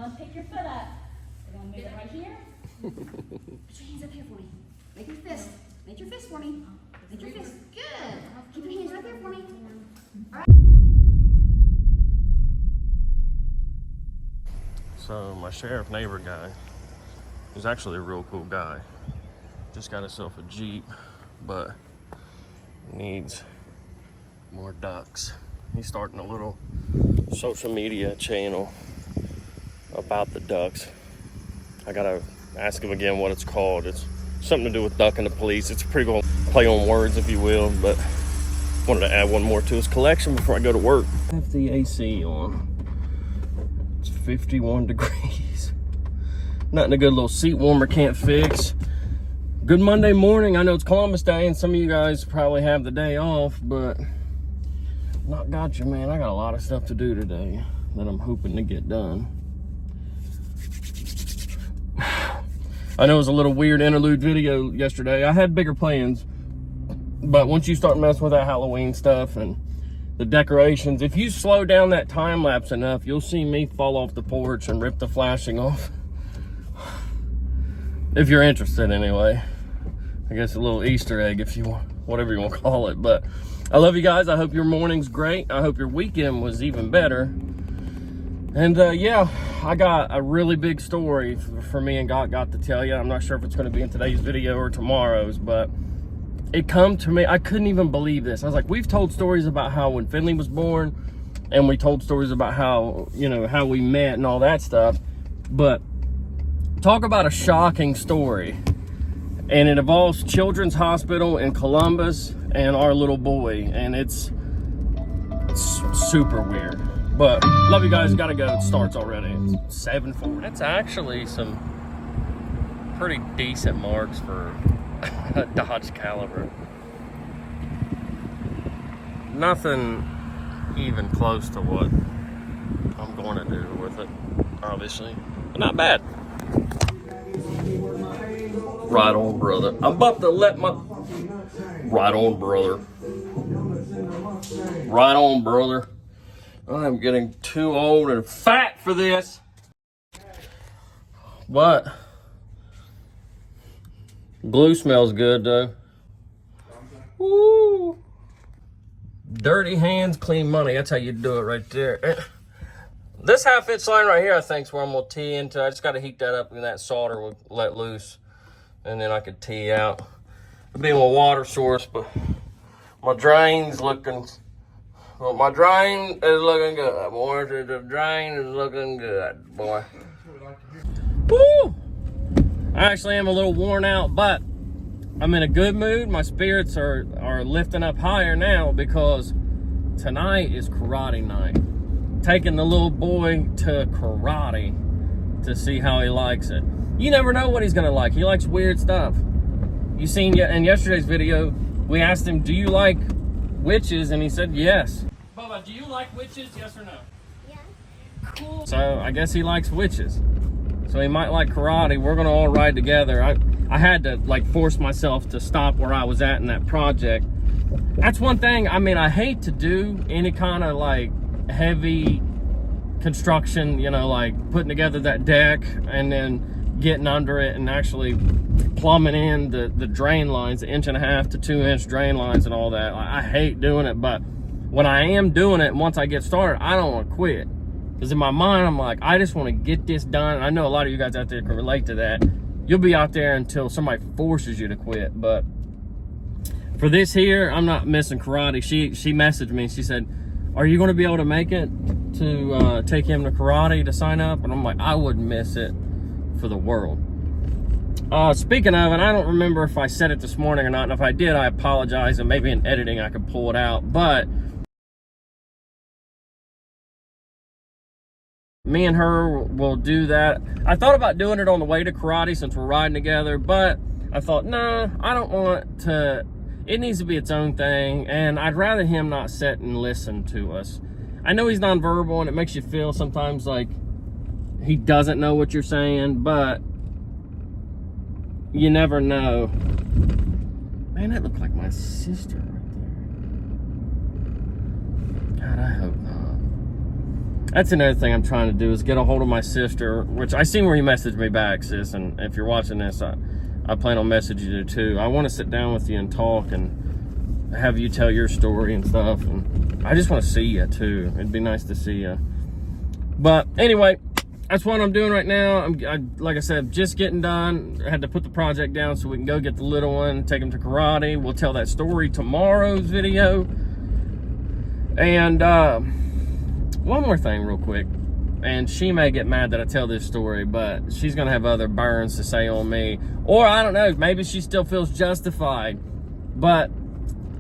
gonna pick your foot up. We're gonna move it right here. Put your hands up here for me. Make your fist. Make your fist for me. Make your fist. Good. Keep your hands right there for me. All right. So my sheriff neighbor guy is actually a real cool guy. Just got himself a Jeep, but needs more ducks. He's starting a little social media channel about the ducks. I gotta ask him again what it's called. It's something to do with ducking the police. It's a pretty cool play on words, if you will, but wanted to add one more to his collection before I go to work. I have the AC on. It's 51 degrees. Nothing a good little seat warmer can't fix. Good Monday morning. I know it's Columbus Day and some of you guys probably have the day off, but not got you, man. I got a lot of stuff to do today that I'm hoping to get done. I know it was a little weird interlude video yesterday. I had bigger plans, but once you start messing with that Halloween stuff and the decorations, if you slow down that time lapse enough, you'll see me fall off the porch and rip the flashing off. If you're interested anyway. I guess a little Easter egg, if you want, whatever you want to call it. But I love you guys. I hope your morning's great. I hope your weekend was even better. And yeah, I got a really big story for me and God to tell you. I'm not sure if it's going to be in today's video or tomorrow's, but it come to me. I couldn't even believe this. I was like, we've told stories about how when Finley was born, and we told stories about how, you know, how we met and all that stuff. But talk about a shocking story. And it involves Children's Hospital in Columbus and our little boy. And it's super weird. But love you guys. Gotta go. It starts already. It's 7:40. That's actually some pretty decent marks for a Dodge Caliber. Nothing even close to what I'm going to do with it, obviously. But not bad. Right on, brother. I'm about to let my... Right on, brother. Right on, brother. I'm getting too old and fat for this. What? Glue smells good, though. Woo! Dirty hands, clean money. That's how you do it right there. This half-inch line right here, I think, is where I'm going to tee into. I just got to heat that up and that solder will let loose. And then I could tee out. It'll be my water source, but my drain's looking... Well, my drain is looking good, boy. The drain is looking good, boy. Woo! I actually am a little worn out, but I'm in a good mood. My spirits are lifting up higher now because tonight is karate night. Taking the little boy to karate to see how he likes it. You never know what he's gonna like. He likes weird stuff. You seen in yesterday's video, we asked him, do you like witches? And he said yes. Bubba, do you like witches, yes or no? Yeah. Cool. So I guess he likes witches. So he might like karate. We're gonna all ride together. I had to like force myself to stop where I was at in that project. That's one thing, I mean, I hate to do any kind of like heavy construction, you know, like putting together that deck and then getting under it and actually plumbing in the drain lines, the 1.5 to 2 inch drain lines and all that. I hate doing it, but when I am doing it, once I get started, I don't want to quit. Because in my mind, I'm like, I just want to get this done. And I know a lot of you guys out there can relate to that. You'll be out there until somebody forces you to quit. But for this here, I'm not missing karate. She messaged me. She said, are you going to be able to make it to take him to karate to sign up? And I'm like, I wouldn't miss it for the world. Speaking of, and I don't remember if I said it this morning or not, and if I did, I apologize, and maybe in editing I can pull it out, but me and her will do that. I thought about doing it on the way to karate since we're riding together, but I thought, nah, I don't want to, it needs to be its own thing, and I'd rather him not sit and listen to us. I know he's nonverbal, and it makes you feel sometimes like he doesn't know what you're saying, but you never know. Man, that looked like my sister right there. God, I hope not. That's another thing I'm trying to do is get a hold of my sister, which I seen where you messaged me back, sis. And if you're watching this, I plan on messaging you too. I want to sit down with you and talk and have you tell your story and stuff. And I just want to see you too. It'd be nice to see you. But anyway, that's what I'm doing right now. Like I said, just getting done. I had to put the project down so we can go get the little one, take him to karate. We'll tell that story tomorrow's video. And one more thing real quick. And she may get mad that I tell this story, but she's going to have other burns to say on me. Or I don't know, maybe she still feels justified. But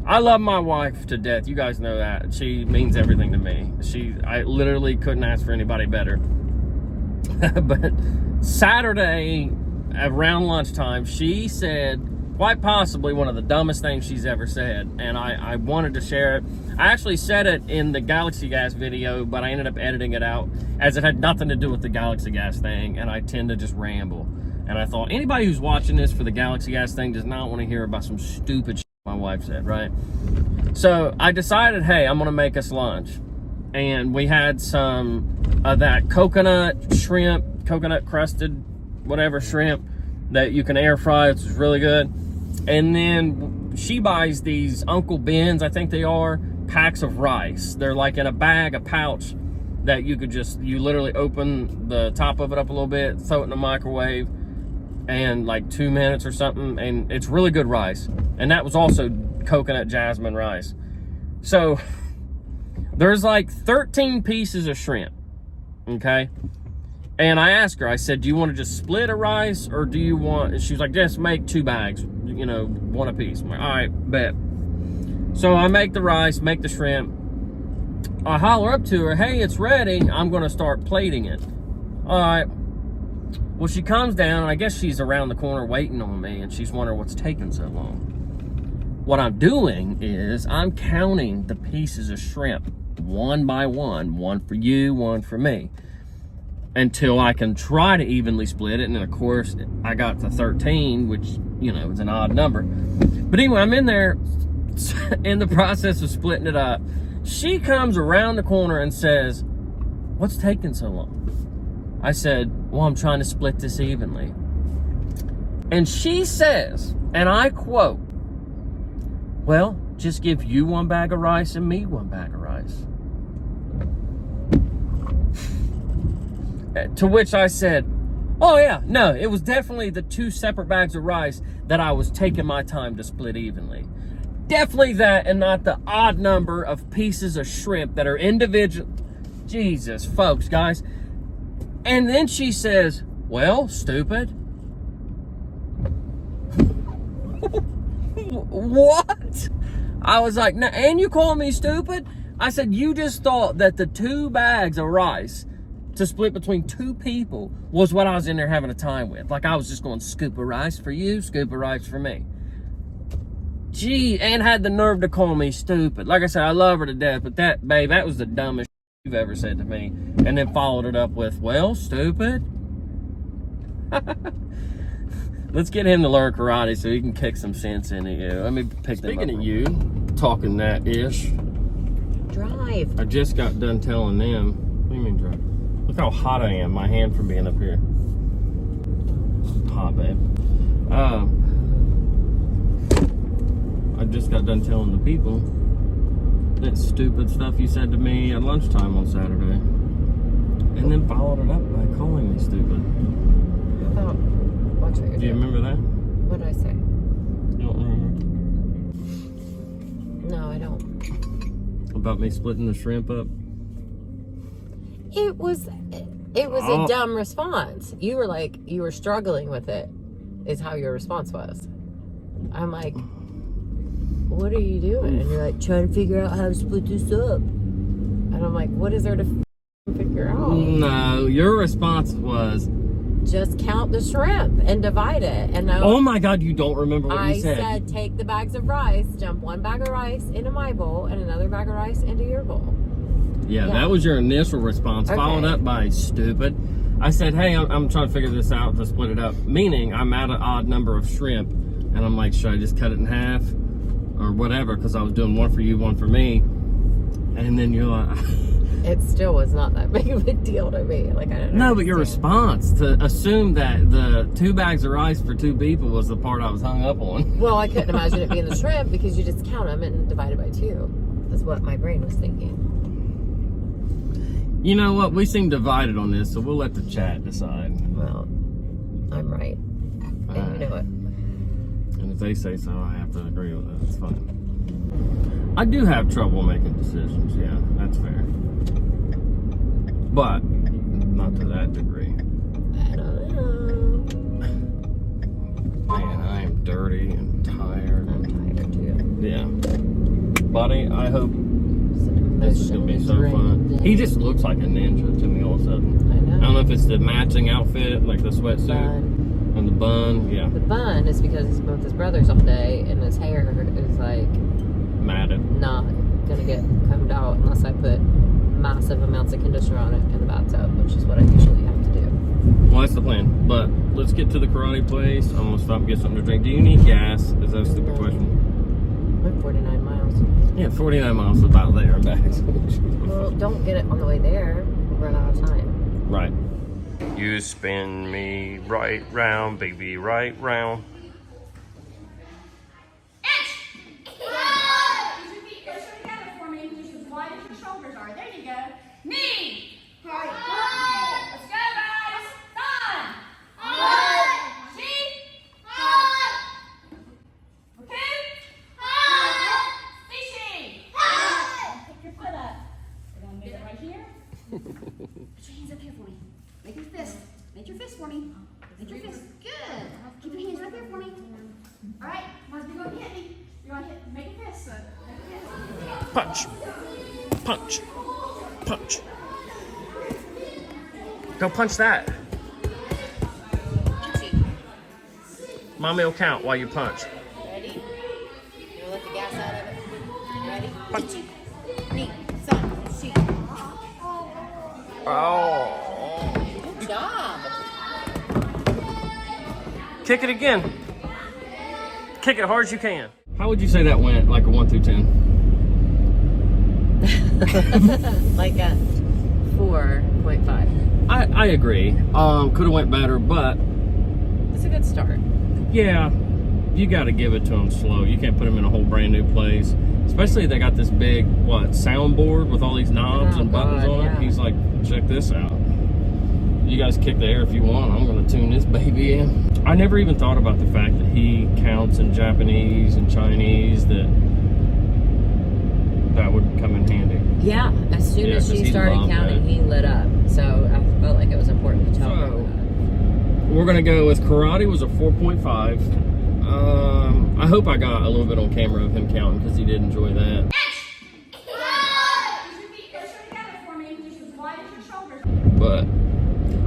I love my wife to death. You guys know that. She means everything to me. I literally couldn't ask for anybody better. But Saturday, around lunchtime, she said quite possibly one of the dumbest things she's ever said. And I wanted to share it. I actually said it in the Galaxy Gas video, but I ended up editing it out as it had nothing to do with the Galaxy Gas thing. And I tend to just ramble. And I thought anybody who's watching this for the Galaxy Gas thing does not want to hear about some stupid shit my wife said, right? So I decided, hey, I'm going to make us lunch. And we had some of that coconut shrimp, coconut crusted, whatever shrimp that you can air fry. It's really good. And then she buys these Uncle Ben's, I think they are, packs of rice. They're like in a bag, a pouch that you could you literally open the top of it up a little bit, throw it in the microwave, and like 2 minutes or something, and it's really good rice. And that was also coconut jasmine rice. So there's like 13 pieces of shrimp, okay? And I asked her, I said, do you want to just split a rice, or do you want, and she was like, just make 2 bags, you know, 1 apiece. I'm like, all right, bet. So I make the rice, make the shrimp. I holler up to her, hey, it's ready. I'm going to start plating it. All right. Well, she comes down, and I guess she's around the corner waiting on me, and she's wondering what's taking so long. What I'm doing is I'm counting the pieces of shrimp one by one for you, 1 for me, until I can try to evenly split it. And then, of course, I got to 13, which, you know, is an odd number. But anyway, I'm in there in the process of splitting it up. She comes around the corner and says, what's taking so long? I said, well, I'm trying to split this evenly. And she says, and I quote, well, just give you 1 bag of rice and me 1 bag of rice. To which I said, oh yeah, no, it was definitely the 2 separate bags of rice that I was taking my time to split evenly. Definitely that, and not the odd number of pieces of shrimp that are individual. Jesus, folks, guys. And then she says, well, stupid. What? I was like, no, and you call me stupid? I said, you just thought that the 2 bags of rice to split between 2 people was what I was in there having a time with. Like I was just going, scoop of rice for you, scoop of rice for me. Gee, and had the nerve to call me stupid. Like I said, I love her to death, but that, babe, that was the dumbest you've ever said to me. And then followed it up with, well, stupid. Let's get him to learn karate so he can kick some sense into you. Let me pick them up. Speaking of you, talking that ish. Drive. I just got done telling them. What do you mean drive? Look how hot I am. My hand from being up here. Hot, babe. I just got done telling the people that stupid stuff you said to me at lunchtime on Saturday. And then followed it up by calling me stupid. Oh, watch what you're doing. Do you remember that? What did I say? You don't remember? No, I don't. About me splitting the shrimp up? It was a dumb response. You were like, you were struggling with it, is how your response was. I'm like, what are you doing? And you're like, trying to figure out how to split this up. And I'm like, what is there to figure out? No, your response was, just count the shrimp and divide it. And oh my God, you don't remember what you said. I said, take the bags of rice, dump 1 bag of rice into my bowl and another bag of rice into your bowl. Yeah, that was your initial response, followed up by stupid. I said, hey, I'm trying to figure this out to split it up, meaning I'm at an odd number of shrimp. And I'm like, should I just cut it in half or whatever? Because I was doing 1 for you, 1 for me. And then you're like, It still was not that big of a deal to me. Like, I don't know. No, but your response to assume that the 2 bags of rice for 2 people was the part I was hung up on. Well, I couldn't imagine it being the shrimp because you just count them and divide it by 2. That's what my brain was thinking. You know what? We seem divided on this, so we'll let the chat decide. Well, I'm right. And you know it. And if they say so, I have to agree with it. It's fine. I do have trouble making decisions. Yeah, that's fair. But not to that degree. I don't know. Man, I am dirty and tired. I'm tired too. Yeah. Buddy, I hope this is going to be so fun. He just looks like a ninja to me all of a sudden. I know. I don't know if it's the matching outfit, like the sweatsuit. Bun. And the bun, yeah. The bun is because he's been with his brothers all day and his hair is like Matted. not gonna get combed out unless I put massive amounts of conditioner on it in the bathtub, which is what I usually have to do. Well, that's the plan. But let's get to the karate place. I'm gonna stop and get something to drink. Do you need gas? Is that a stupid question? We're 49 miles. Yeah, 49 miles is about there and back. Well, don't get it on the way there. We'll run out of time. Right. You spin me right round, baby, right round. Make your fist. Make your fist for me. Make your fist. Good. Keep your hands right there for me. All right. Now you're going to hit me. You're going to hit. Make a fist. Make a fist. Punch. Punch. Punch. Go punch that. Mommy will count while you punch. Ready? You want to let the gas out of it? Ready? Punch. Me, son, she. Oh. Good job. Kick it again. Kick it hard as you can. How would you say that went, like a 1 through 10? Like a 4.5. I agree. Could have went better, but It's a good start. yeah, you got to give it to them slow. You can't put them in a whole brand new place. Especially they got this big, soundboard with all these knobs and buttons God, on it. yeah. He's like, check this out. You guys kick the air if you want. I'm going to tune this baby in. I never even thought about the fact that he counts in Japanese and Chinese, that would come in handy. Yeah, as soon Yeah, as 'cause she he started loved counting, that. he lit up. So I felt like it was important to tell her So- that. We're going to go with karate was a 4.5. I hope I got a little bit on camera of him counting because he did enjoy that. But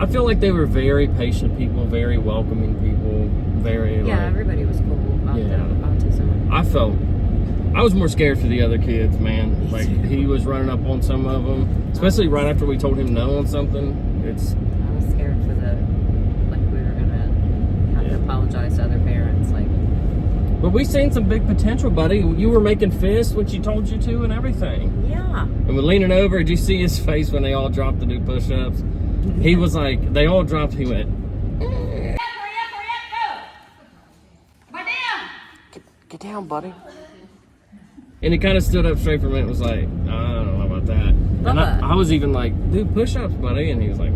I feel like they were very patient people, very welcoming people, very Yeah, like, everybody was cool about the autism. I was more scared for the other kids, man. Me Like too. he was running up on some of them, especially right after we told him no on something. I was scared for we were gonna have to apologize to other parents. But we seen some big potential, buddy. You were making fists when she told you to and everything. Yeah. And we're leaning over. Did you see his face when they all dropped to do push-ups? He was like, they all dropped. He went, Hurry up, go. get down, buddy. And he kind of stood up straight for a minute and was like, I don't know about that. And Bubba. I was even like, do push-ups, buddy. And he was like,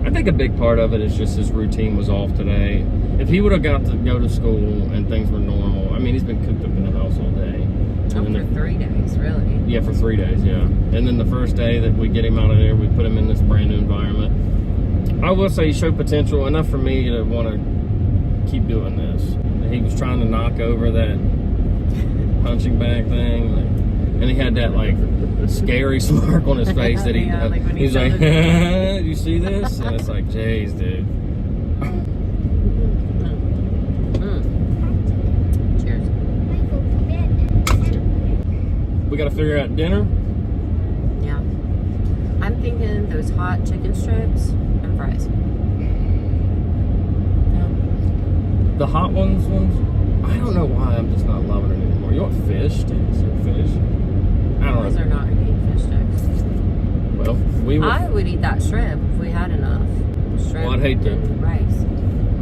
I think a big part of it is just his routine was off today. If he would have got to go to school and things were normal, I mean, he's been cooped up in the house all day. Oh, for 3 days, really. Yeah, for 3 days, yeah. And then the first day that we get him out of there, we put him in this brand new environment. I will say he showed potential enough for me to want to keep doing this. He was trying to knock over that punching bag thing, and he had that scary smirk on his face that Yeah, like when he he's like, showed you see this? And it's like, jeez, dude. Cheers. We got to figure out dinner. Yeah. I'm thinking those hot chicken strips and fries. The hot ones, I don't know why I'm just not loving it anymore. You want fish sticks or fish? I don't Those know. are not eating fish sticks. Well, we would. I would eat that shrimp if we had enough. Shrimp Well, I'd hate to. and rice.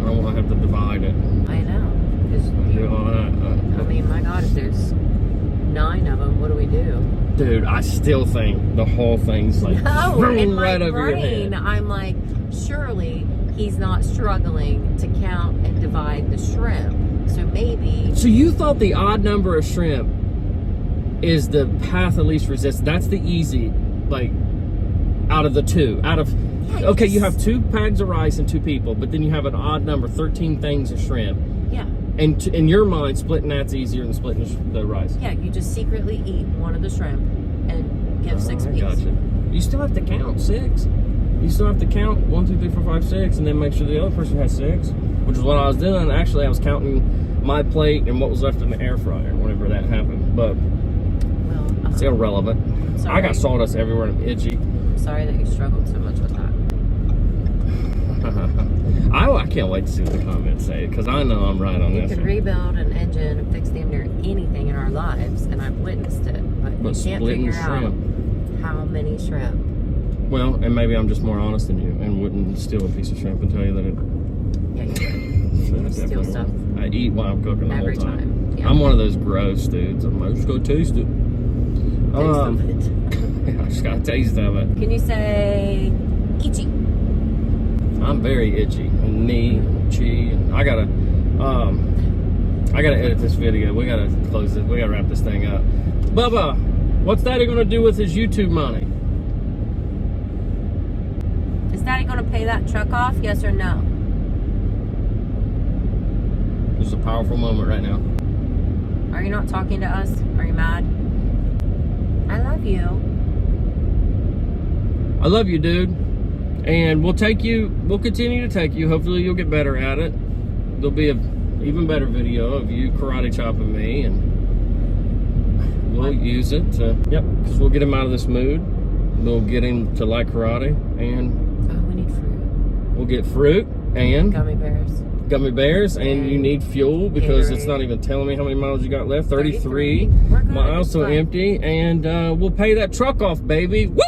I don't want to have to divide it. I know. 'Cause Do all that. I mean, my God, if there's 9 of them, what do we do? Dude, I still think the whole thing's like No, in my right over your brain, head. I'm like, surely he's not struggling to count and divide the shrimp. So maybe. So you thought the odd number of shrimp is the path of least resistance? That's the easy, like, out of the two. Out of Yeah, okay, you just- have 2 bags of rice and 2 people, but then you have an odd number, 13 things of shrimp. Yeah. And in your mind, splitting that's easier than splitting the rice. Yeah, you just secretly eat one of the shrimp and give 6 I pieces. gotcha. You still have to count 6. You still have to count 1, 2, 3, 4, 5, 6, and then make sure the other person has 6, which is what I was doing. Actually, I was counting my plate and what was left in the air fryer whenever that happened. But Well, it's irrelevant. sorry. I got sawdust everywhere and I'm itchy. I'm sorry that you struggled so much with that. I can't wait to see what the comments say, because I know I'm right on You this could one. rebuild an engine and fix damn near anything in our lives, and I've witnessed it, but you can't splitting figure out shrimp. how many shrimp. Well, and maybe I'm just more honest than you and wouldn't steal a piece of shrimp and tell you that it. Yeah, you would. I Steal definitely stuff. won't. I eat while I'm cooking the Every whole time. time, yeah. I'm one of those gross dudes. I'm like, just go taste it. Taste of it. I just got a taste of it. Can you say itchy? I'm very itchy. And knee, chi, and I gotta edit this video. We gotta close it. We gotta wrap this thing up. Bubba, what's Daddy gonna do with his YouTube money? Is Daddy going to pay that truck off? Yes or no? This is a powerful moment right now. Are you not talking to us? Are you mad? I love you. I love you, dude. And we'll continue to take you. Hopefully you'll get better at it. There'll be an even better video of you karate chopping me, and we'll use it to, because we'll get him out of this mood. We'll get him to like karate, and Oh, we need fruit. we'll get fruit and Gummy bears. and you need fuel because it's Gatorade. not even telling me how many miles you got left. 33 We're good. miles, It's so fine. empty, and we'll pay that truck off, baby. Woo!